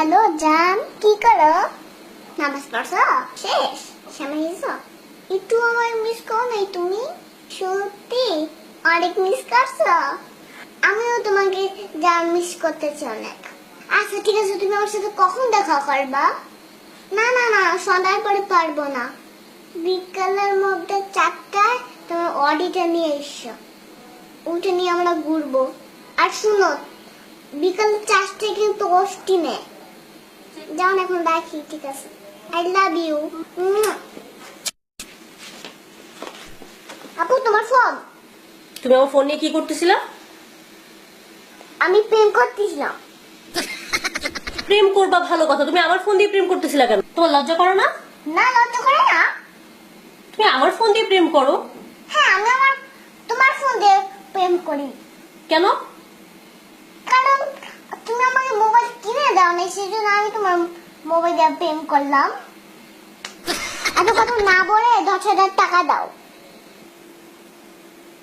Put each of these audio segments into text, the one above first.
Hello জান, কি করো? নামাজ পড়ছো? শেষ সময় হয়েছ? একটু আমার মিস করো নাই তুমি? সত্যি অনেক মিস করছো। আমিও তোমাকে জান মিস করতেছি অনেক। আচ্ছা ঠিক আছে, তুমি আমার সাথে কখন দেখা করবা? না না না, সন্ধ্যার পরে পারবো না। বিকালের মধ্যে 4টায় তোমার অডিটা নিয়ে এসো, ওটা নিয়ে আমরা ঘুরবো। আর শুনো, বিকাল 4টায় কিন্তু অস্টিনে যাও। এখন রাখি, ঠিক আছে? I love you. আপু তোমার ফোন। তুমি আমার ফোন নিয়ে কি করতেছিলা? আমি প্রেম করতেছিলাম। প্রেম করবা ভালো কথা, তুমি আমার ফোন দিয়ে প্রেম করতেছিলা কেন? তোমার লজ্জা করো না? না, লজ্জা করে না। তুমি আমার ফোন দিয়ে প্রেম করো? হ্যাঁ, আমি তোমার ফোন দিয়ে প্রেম করি। কেন? কারণ তুমি আমাকে মোবাইল কিনে দাও না, সেজন্য আমি তোমার মোবাইল দিয়ে প্রেম করলাম। এত কথা না বলে 10,000 টাকা দাও।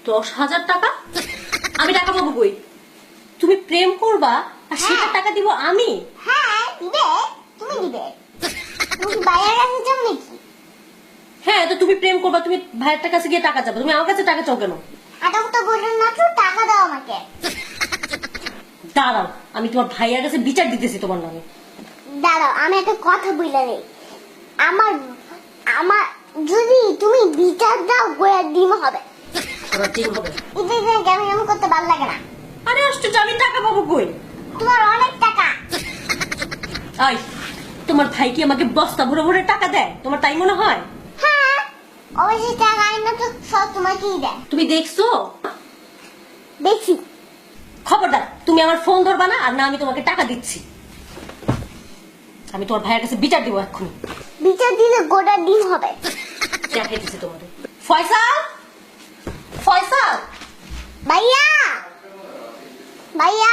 10,000 টাকা? আমি টাকা পাবো কই? তুমি প্রেম করবা আর সেটা টাকা দিব আমি? হ্যাঁ দিবে, তুমি দিবে। তুমি কি বাইরের কাছে যাও নাকি? হ্যাঁ, তো তুমি প্রেম করবা, তুমি ভাইয়ের কাছে গিয়ে টাকা চাবো, তুমি আমার কাছে টাকা চাও কেন? এত কথা বললেন না তো, টাকা দাও আমাকে। দাঁড়াও, আমি তোমার ভাইয়ের কাছে বিচার দিতেছি তোমার নামে। দাঁড়াও, আমি একটা কথা বলে নেই। আমার আমার যদি তুমি বিচার দাও, গোয়ার ডিম হবে। আমার ডিম হবে? এটা কেমন কেমন করতে ভালো লাগে না। আরে আশ্চর্য, আমি টাকা পাবো কই? তোমার অনেক টাকা। আই, তোমার ভাই কি আমাকে বস্তা ভরে ভরে টাকা দেয়? তোমার তাই মনে হয়? হ্যাঁ, অবশ্যই টাকা আইনা তো সব তোমাকেই দেয়। তুমি দেখছো? দেখছি। খবরদার, তুমি আমার ফোন ধরবা না, আর না আমি তোমাকে টাকা দিচ্ছি। আমি তোমার ভাইয়ের কাছে বিচার দিব এক্ষুনি। বিচার দিলে গোটা ডিম হবে। দেখাই দিচ্ছি তোমাদের। ফয়সাল, ফয়সাল, ভাইয়া, ভাইয়া।